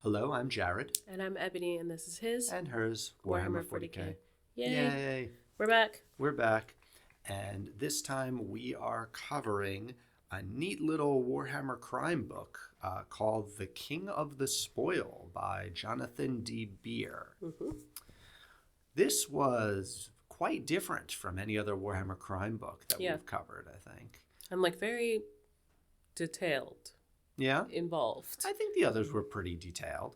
Hello, I'm Jared. And I'm Ebony, and this is his And hers, Warhammer 40K. Yay. Yay! We're back. We're back. And this time we are covering a neat little Warhammer Crime book called The King of the Spoil by Jonathan D. Beer. Mm-hmm. This was quite different from any other Warhammer Crime book that we've covered, I think. And very detailed. Yeah? Involved. I think the others were pretty detailed.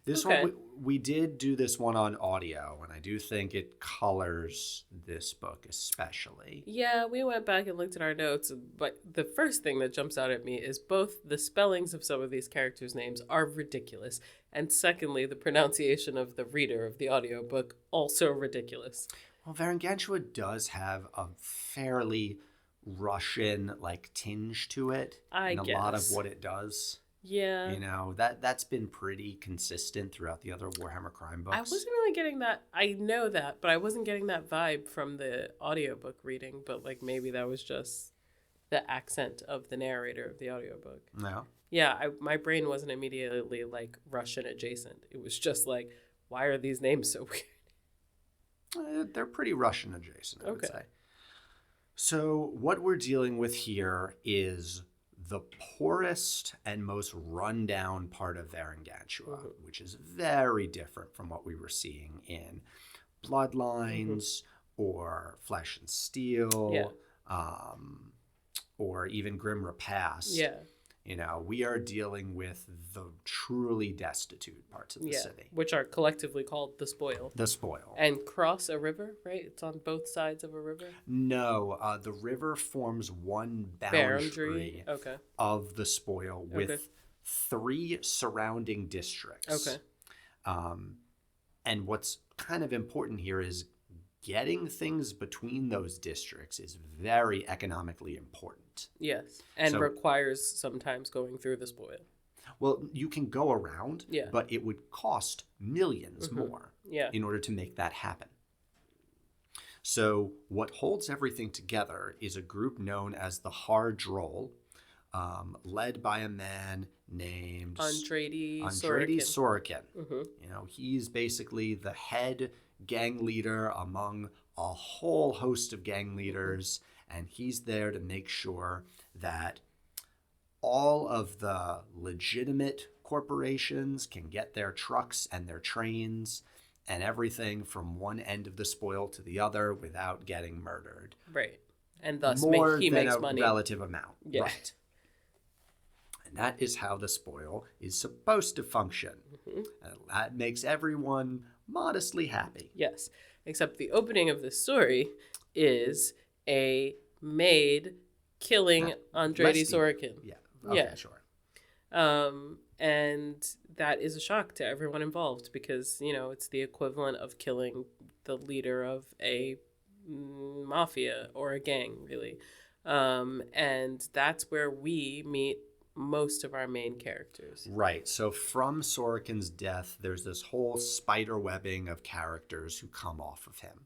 This one, we did do this one on audio, and I do think it colors this book especially. Yeah, we went back and looked at our notes, but the first thing that jumps out at me is both the spellings of some of these characters' names are ridiculous, and secondly, the pronunciation of the reader of the audiobook also ridiculous. Well, Varangantua does have a fairly Russian tinge to it in a lot of what it does. Yeah. You know, that's been pretty consistent throughout the other Warhammer Crime books. I wasn't really getting that. I know that, but I wasn't getting that vibe from the audiobook reading, but maybe that was just the accent of the narrator of the audiobook. No. Yeah, my brain wasn't immediately Russian adjacent. It was just why are these names so weird? They're pretty Russian adjacent, I would say. So what we're dealing with here is the poorest and most rundown part of Varangantua, which is very different from what we were seeing in Bloodlines or Flesh and Steel, or even Grim Repast. Yeah. You know, we are dealing with the truly destitute parts of the city. Which are collectively called the Spoil. The Spoil. And cross a river, right? It's on both sides of a river? No, the river forms one boundary of the Spoil with 3 surrounding districts. Okay. And what's kind of important here is getting things between those districts is very economically important. Yes, and requires sometimes going through the Spoil. Well, you can go around, but it would cost millions more in order to make that happen. So what holds everything together is a group known as the Hardroll, led by a man named Andrei Sorokin. You know, he's basically the head gang leader among a whole host of gang leaders, and he's there to make sure that all of the legitimate corporations can get their trucks and their trains and everything from one end of the Spoil to the other without getting murdered. Right. And thus he makes money. Relative amount. Yeah. Right. And that is how the Spoil is supposed to function. And that makes everyone modestly happy. Yes. Except the opening of this story is a maid killing Andrei Sorokin. Yeah. Okay, sure. And that is a shock to everyone involved because, it's the equivalent of killing the leader of a mafia or a gang, really. And that's where we meet most of our main characters. Right. So from Sorokin's death, there's this whole spider webbing of characters who come off of him.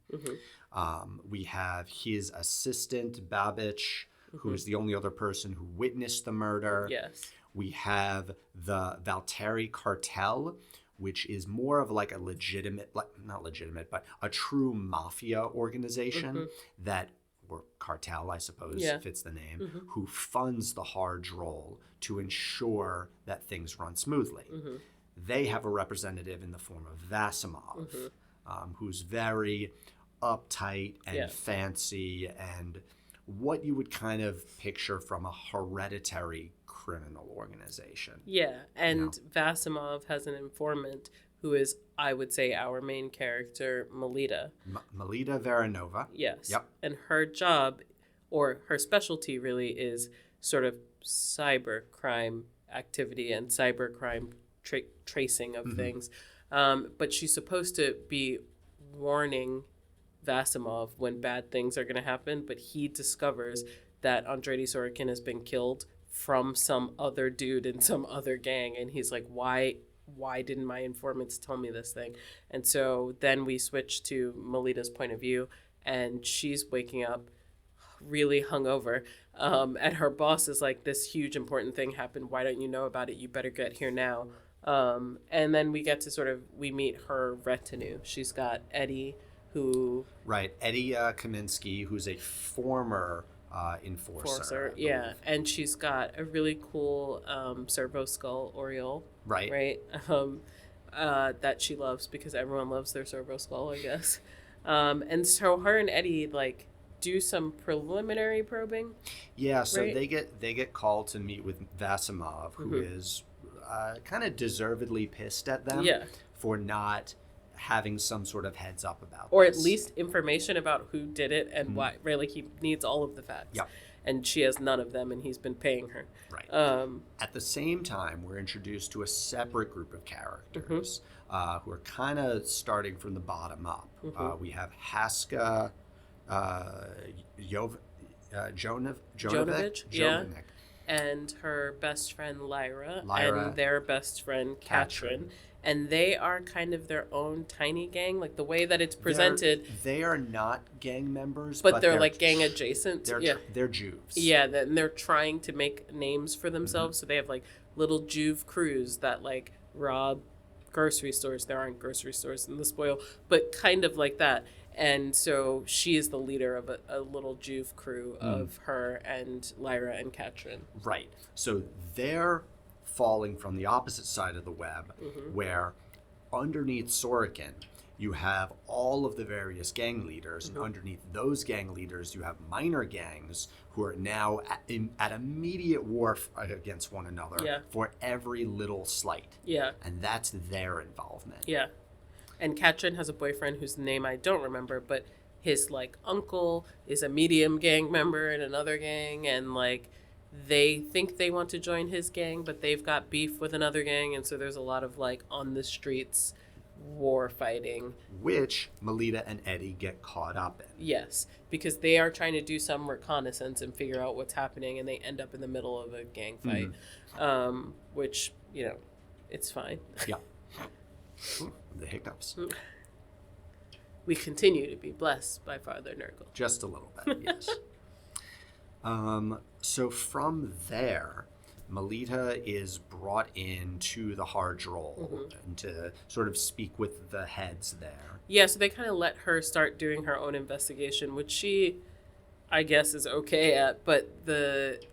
We have his assistant, Babich, who is the only other person who witnessed the murder. Yes. We have the Valteri cartel, which is more of a legitimate, not legitimate, but a true mafia organization that, or cartel, I suppose, fits the name, who funds the Hardroll to ensure that things run smoothly. They have a representative in the form of Vasimov, who's very uptight and fancy and what you would kind of picture from a hereditary criminal organization. Yeah, and Vasimov has an informant who is, I would say, our main character, Melita. Melita Varanova. Yes. Yep. And her job, or her specialty really, is sort of cyber crime activity and cyber crime tracing of things. But she's supposed to be warning Vasimov when bad things are going to happen, but he discovers that Andrei Sorokin has been killed from some other dude in some other gang, and he's like, why didn't my informants tell me this thing? And so then we switch to Melita's point of view, and she's waking up really hungover, and her boss is like, this huge important thing happened, why don't you know about it, you better get here now. And then we meet her retinue. She's got Eddie, who... Right. Eddie Kaminsky, who's a former enforcer. Yeah. And she's got a really cool servo skull Oriole. Right. Right. That she loves because everyone loves their servo skull, I guess. And so her and Eddie, like, do some preliminary probing. Yeah, so right? they get called to meet with Vasimov, who is kind of deservedly pissed at them for not having some sort of heads up about or this. At least information about who did it and why. Right, like he needs all of the facts. Yep. And she has none of them, and he's been paying her. Right. At the same time, we're introduced to a separate group of characters who are kind of starting from the bottom up. We have Haska Jovovich, yeah, and her best friend Lyra, and their best friend Katrin. And they are kind of their own tiny gang, like the way that it's presented. They are not gang members, but they're like gang adjacent. They're Jews. Yeah, and they're trying to make names for themselves. So they have like little Juve crews that like rob grocery stores. There aren't grocery stores in the spoil, but kind of like that. And so she is the leader of a little Juve crew of her and Lyra and Katrin. Right. So they're falling from the opposite side of the web, where underneath Sorokin, you have all of the various gang leaders, and underneath those gang leaders, you have minor gangs who are now at immediate war against one another for every little slight. Yeah. And that's their involvement. Yeah. And Katrin has a boyfriend whose name I don't remember, but his, like, uncle is a medium gang member in another gang, and, like, they think they want to join his gang, but they've got beef with another gang, and so there's a lot of, like, on the streets war fighting. Which Melita and Eddie get caught up in. Yes, because they are trying to do some reconnaissance and figure out what's happening, and they end up in the middle of a gang fight, which, you know, it's fine. Yeah. Ooh, the hiccups. We continue to be blessed by Father Nurgle. Just a little bit, yes. So from there, Melita is brought into the Hard Roll and to sort of speak with the heads there. Yeah, so they kind of let her start doing her own investigation, which she, I guess, is okay at. But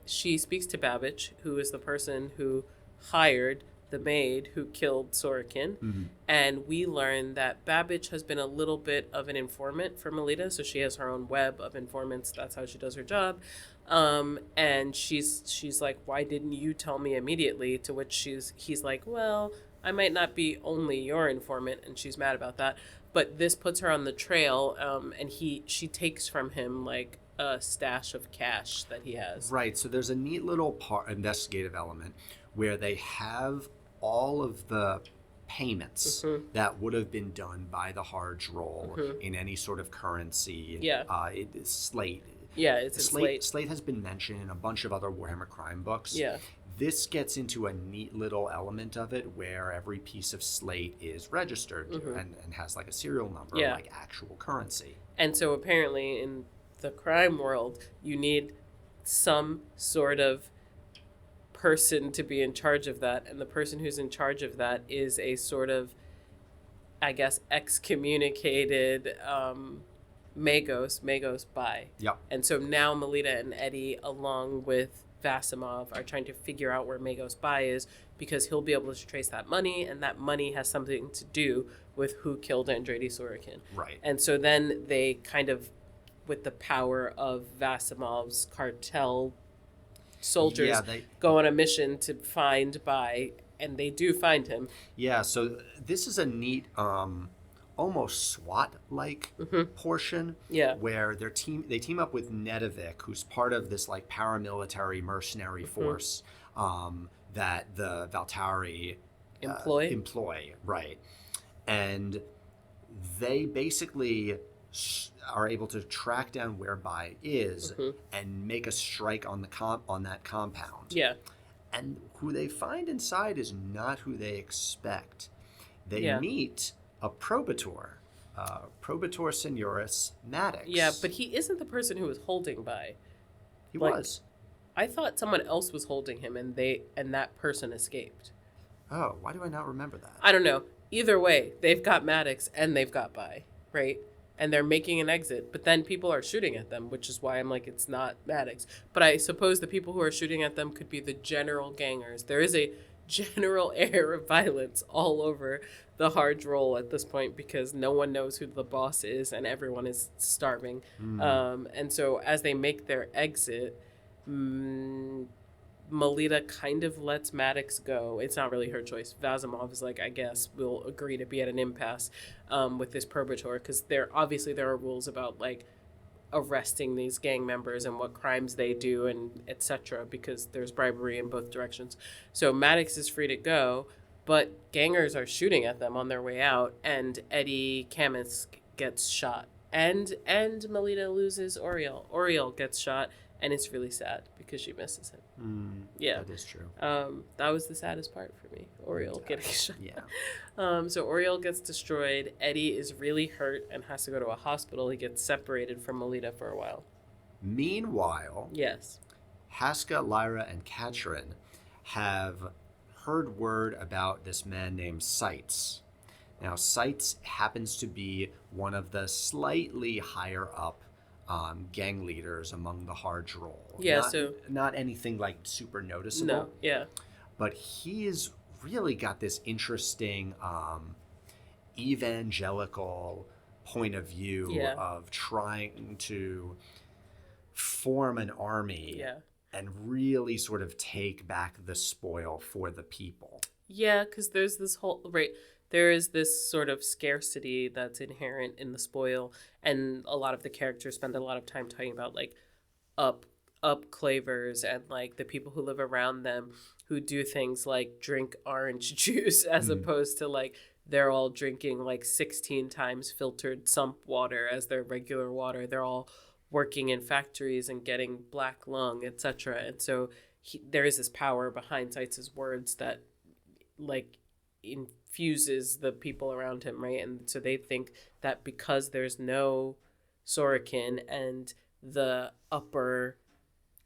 she speaks to Babbage, who is the person who hired the maid who killed Sorokin. And we learn that Babbage has been a little bit of an informant for Melita, so she has her own web of informants. That's how she does her job. And she's like, why didn't you tell me immediately? To which he's like, well, I might not be only your informant, and she's mad about that. But this puts her on the trail, and she takes from him like a stash of cash that he has. Right. So there's a neat little investigative element where they have all of the payments that would have been done by the Hard Roll in any sort of currency. Yeah. Slate. Yeah, it's Slate. Slate has been mentioned in a bunch of other Warhammer Crime books. Yeah. This gets into a neat little element of it where every piece of slate is registered and has like a serial number, like actual currency. And so apparently in the crime world, you need some sort of person to be in charge of that, and the person who's in charge of that is a sort of, I guess, excommunicated Magos by. Yep. And so now Melita and Eddie, along with Vasimov, are trying to figure out where Magos by is, because he'll be able to trace that money, and that money has something to do with who killed Andrei Sorokin. Right. And so then they kind of, with the power of Vasimov's cartel soldiers, go on a mission to find by, and they do find him. Yeah, so this is a neat almost SWAT-like portion where they team up with Nedovic, who's part of this like paramilitary mercenary force that the Valtari employ, right? And they basically are able to track down where Bai is and make a strike on that compound. Yeah. And who they find inside is not who they expect. They meet a probator, Probator Senioris Maddox. Yeah, but he isn't the person who was holding Bai. He was. I thought someone else was holding him, and that person escaped. Oh, why do I not remember that? I don't know. Either way, they've got Maddox and they've got Bai, right? And they're making an exit, but then people are shooting at them, which is why I'm like, it's not Maddox. But I suppose the people who are shooting at them could be the general gangers. There is a general air of violence all over the hard roll at this point because no one knows who the boss is and everyone is starving. And so as they make their exit, Melita kind of lets Maddox go. It's not really her choice. Vasimov is like, I guess we'll agree to be at an impasse with this Purgator because there are rules about like arresting these gang members and what crimes they do and etc. because there's bribery in both directions. So Maddox is free to go, but gangers are shooting at them on their way out, and Eddie Camus gets shot, and Melita loses Oriel. Oriel gets shot, and it's really sad because she misses him. Yeah, that is true. That was the saddest part for me. Oriel getting shot. Yeah. So Oriel gets destroyed. Eddie is really hurt and has to go to a hospital. He gets separated from Melita for a while. Meanwhile, Yes. Haska, Lyra, and Katrin have heard word about this man named Seitz. Now, Seitz happens to be one of the slightly higher up gang leaders among the Hard Roll. Yeah, not anything like super noticeable. No, yeah. But he's really got this interesting evangelical point of view of trying to form an army and really sort of take back the spoil for the people. Yeah, because there's this whole there is this sort of scarcity that's inherent in the spoil, and a lot of the characters spend a lot of time talking about like up clavers and like the people who live around them who do things like drink orange juice as opposed to like they're all drinking like 16 times filtered sump water as their regular water. They're all working in factories and getting black lung, etc. And so there is this power behind Seitz's words that like infuses the people around him, right? And so they think that because there's no Sorokin and the upper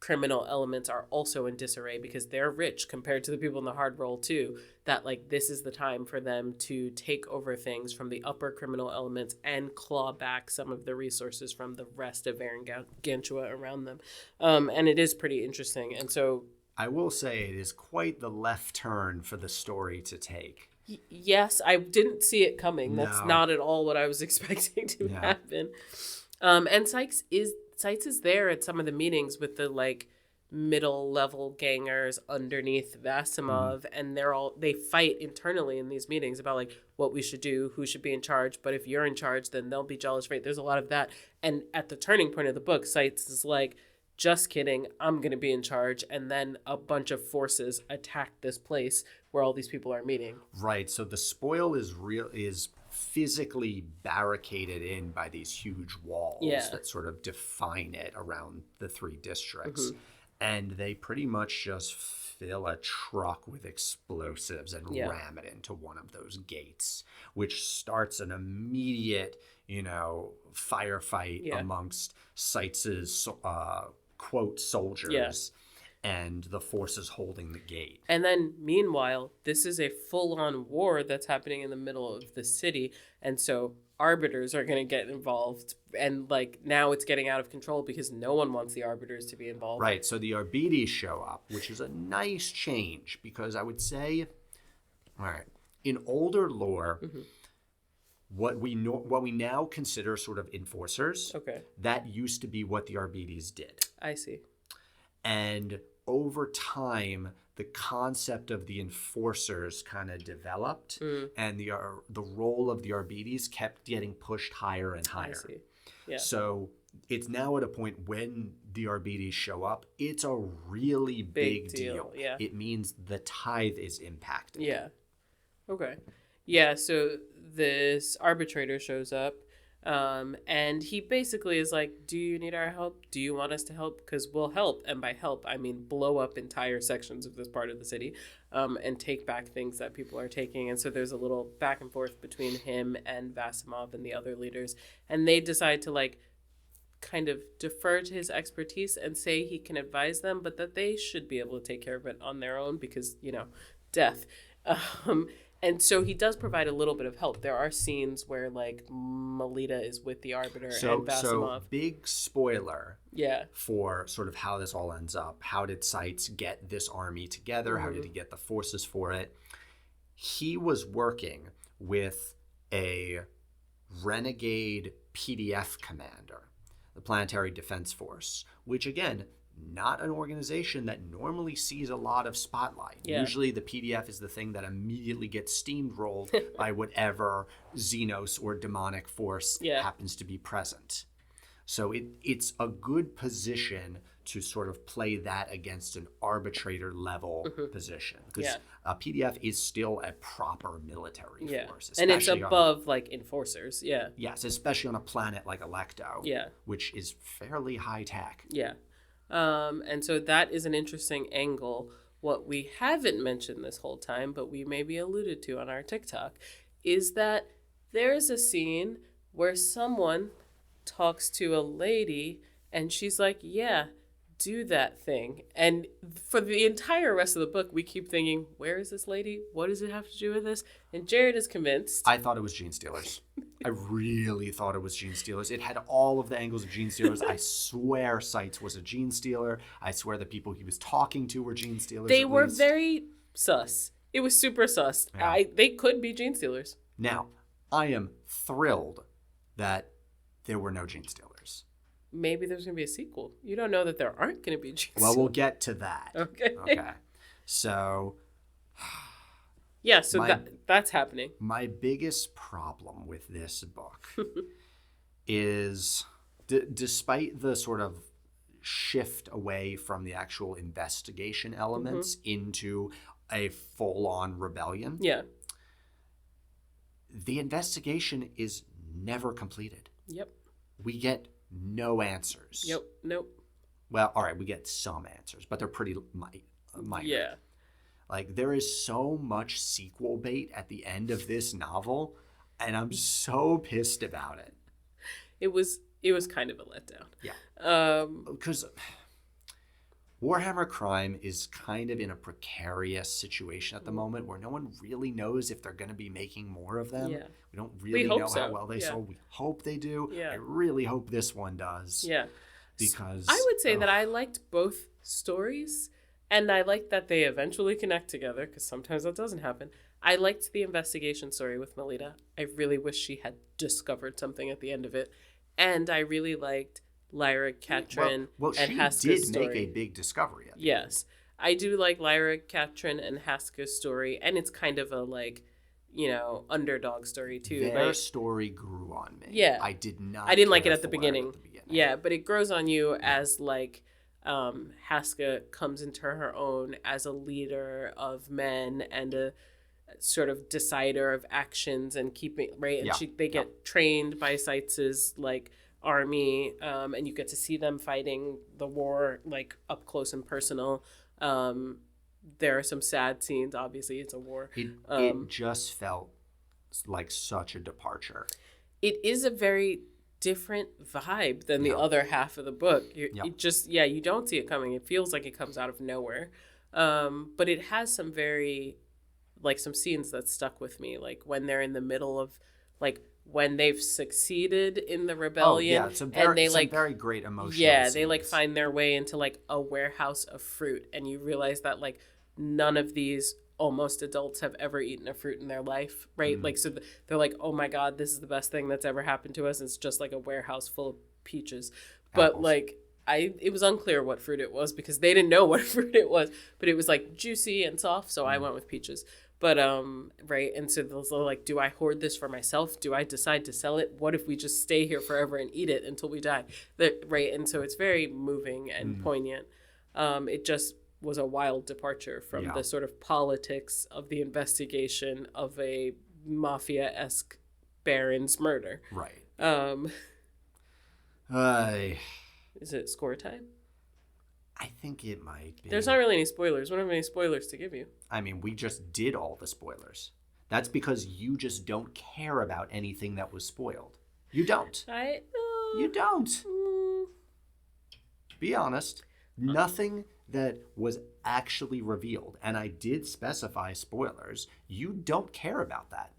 criminal elements are also in disarray because they're rich compared to the people in the hard roll too, that like this is the time for them to take over things from the upper criminal elements and claw back some of the resources from the rest of Varangantua around them. And it is pretty interesting. And so I will say it is quite the left turn for the story to take. Yes, I didn't see it coming. No. That's not at all what I was expecting to happen. And Seitz is there at some of the meetings with the like middle level gangers underneath Vasimov, and they fight internally in these meetings about like what we should do, who should be in charge. But if you're in charge, then they'll be jealous, right? There's a lot of that. And at the turning point of the book, Seitz is like, just kidding, I'm going to be in charge. And then a bunch of forces attack this place where all these people are meeting. Right. So the spoil is physically barricaded in by these huge walls that sort of define it around the three districts. And they pretty much just fill a truck with explosives and ram it into one of those gates, which starts an immediate, firefight amongst Seitz's quote soldiers and the forces holding the gate. And then meanwhile, this is a full-on war that's happening in the middle of the city, and so arbiters are going to get involved, and like now it's getting out of control because no one wants the arbiters to be involved. Right. So the Arbites show up, which is a nice change because I would say, all right, in older lore, what we now consider sort of enforcers, that used to be what the Arbites did. I see. And over time, the concept of the enforcers kind of developed, and the role of the Arbites kept getting pushed higher and higher. I see. Yeah. So it's now at a point when the Arbites show up, it's a really big deal. Yeah. It means the tithe is impacted. Yeah. Okay. Yeah, so this arbitrator shows up, and he basically is like, do you need our help? Do you want us to help? Because we'll help. And by help, I mean blow up entire sections of this part of the city and take back things that people are taking. And so there's a little back and forth between him and Vasimov and the other leaders. And they decide to like kind of defer to his expertise and say he can advise them, but that they should be able to take care of it on their own because, death. Um, and so he does provide a little bit of help. There are scenes where like Melita is with the Arbiter and Basimov. So big spoiler Yeah. for sort of how this all ends up. How did Seitz get this army together? How did he get the forces for it? He was working with a renegade PDF commander, the Planetary Defense Force, which again, not an organization that normally sees a lot of spotlight. Yeah. Usually the PDF is the thing that immediately gets steamrolled by whatever Xenos or demonic force happens to be present. So it's a good position to sort of play that against an arbitrator level position, because a PDF is still a proper military force. And it's above like enforcers. Yeah. Yes, especially on a planet like Electo, which is fairly high tech. Yeah. And so that is an interesting angle. What we haven't mentioned this whole time, but we maybe alluded to on our TikTok, is that there's a scene where someone talks to a lady and she's like, yeah, do that thing. And for the entire rest of the book, we keep thinking, where is this lady? What does it have to do with this? And Jared is convinced. I thought it was Gene Stealers. I really thought it was Gene Stealers. It had all of the angles of Gene Stealers. I swear Seitz was a Gene Stealer. I swear the people he was talking to were Gene Stealers. They were very sus. It was super sus. Yeah. They could be Gene Stealers. Now, I am thrilled that there were no Gene Stealers. Maybe there's going to be a sequel. You don't know that there aren't going to be Gene Stealers. Well, we'll get to that. Okay. So... yeah, so that's happening. My biggest problem with this book is, despite the sort of shift away from the actual investigation elements into a full-on rebellion, the investigation is never completed. Yep. We get no answers. Yep. Nope. Well, all right, we get some answers, but they're pretty minor. Yeah. Like, there is so much sequel bait at the end of this novel, and I'm so pissed about it. It was kind of a letdown. Yeah. Because Warhammer Crime is kind of in a precarious situation at the moment where no one really knows if they're going to be making more of them. Yeah. We don't really know how well they sold. We hope they do. Yeah. I really hope this one does. Yeah. Because I would say that I liked both stories, and I liked that they eventually connect together, because sometimes that doesn't happen. I liked the investigation story with Melita. I really wish she had discovered something at the end of it. And I really liked Lyra, Katrin, and Haska's story. She did make a big discovery. Yes. I do like Lyra, Katrin, and Haska's story, and it's kind of a, like, underdog story, too. Their story grew on me. Yeah. I didn't like it at the beginning. Yeah, but it grows on you as, like, Haska comes into her own as a leader of men and a sort of decider of actions and keeping, right? And they get trained by Seitz's, like, army, and you get to see them fighting the war, like, up close and personal. There are some sad scenes. Obviously, it's a war. It just felt like such a departure. It is a very different vibe than the other half of the book. It just, you don't see it coming. It feels like it comes out of nowhere. But it has some very, like, some scenes that stuck with me, like when they're in the middle of, like, when they've succeeded in the rebellion. Some very great emotional scenes. They, like, find their way into, like, a warehouse of fruit, and you realize that, like, none of these almost adults have ever eaten a fruit in their life, right? Like, so they're like, oh my God, this is the best thing that's ever happened to us. It's just like a warehouse full of peaches. But apples. Like, it was unclear what fruit it was because they didn't know what fruit it was, but it was like juicy and soft. So I went with peaches. But, right. And so they're like, do I hoard this for myself? Do I decide to sell it? What if we just stay here forever and eat it until we die? Right. And so it's very moving and poignant. It just was a wild departure from the sort of politics of the investigation of a mafia-esque baron's murder. Right. Is it score time? I think it might be. There's not really any spoilers. We don't have any spoilers to give you. I mean, we just did all the spoilers. That's because you just don't care about anything that was spoiled. You don't. You don't. Be honest. Nothing that was actually revealed, and I did specify spoilers, you don't care about that.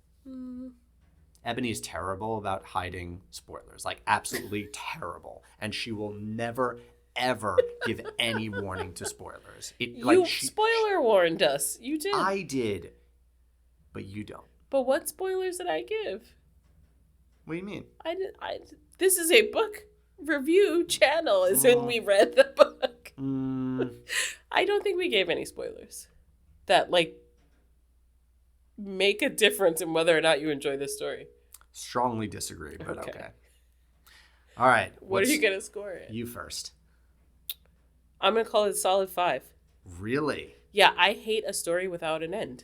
Ebony is terrible about hiding spoilers, like absolutely terrible. And she will never, ever give any warning to spoilers. Spoiler warned us. You did. I did, but you don't. But what spoilers did I give? What do you mean? This is a book review channel, as in we read the book. I don't think we gave any spoilers that, like, make a difference in whether or not you enjoy this story. Strongly disagree, but okay. All right. What are you going to score it? You first. I'm going to call it a solid 5. Really? Yeah, I hate a story without an end.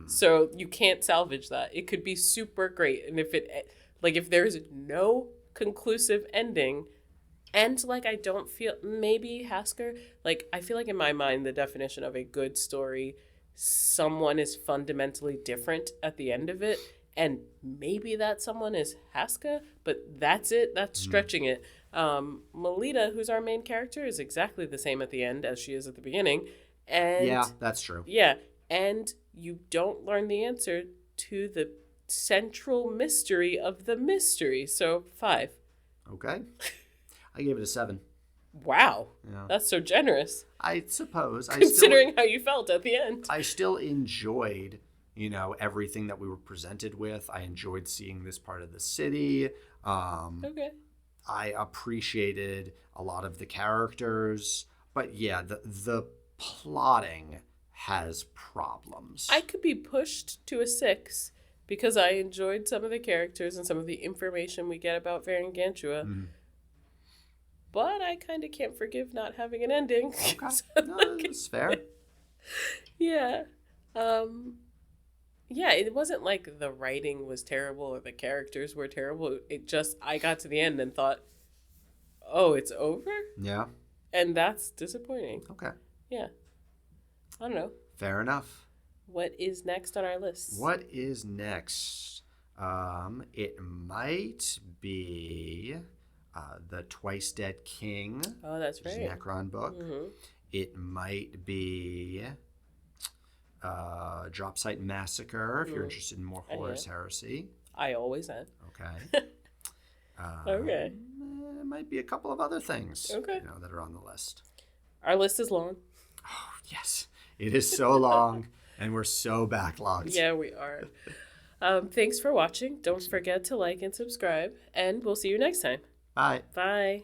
So you can't salvage that. It could be super great. And if there's no conclusive ending, and like I don't feel, maybe Hasker, like I feel like in my mind the definition of a good story, someone is fundamentally different at the end of it, and maybe that someone is Haska, but that's it. That's stretching it. Melita, who's our main character, is exactly the same at the end as she is at the beginning. And yeah, that's true. Yeah, and you don't learn the answer to the central mystery of the mystery. So 5. Okay. I gave it a 7. Wow. Yeah. That's so generous. I suppose. Considering how you felt at the end. I still enjoyed, everything that we were presented with. I enjoyed seeing this part of the city. Okay. I appreciated a lot of the characters. But yeah, the plotting has problems. I could be pushed to a 6 because I enjoyed some of the characters and some of the information we get about Varangantua. But I kind of can't forgive not having an ending. Okay. No, that's fair. Yeah. Yeah, it wasn't like the writing was terrible or the characters were terrible. It just, I got to the end and thought, oh, it's over? Yeah. And that's disappointing. Okay. Yeah. I don't know. Fair enough. What is next on our list? What is next? It might be the Twice Dead King. Oh, that's right. Necron book. Mm-hmm. It might be Drop Site Massacre, if you're interested in more Horus Heresy. I always am. Okay. Okay. It might be a couple of other things that are on the list. Our list is long. Oh, yes. It is so long, and we're so backlogged. Yeah, we are. Thanks for watching. Don't forget to like and subscribe, and we'll see you next time. Bye. Bye.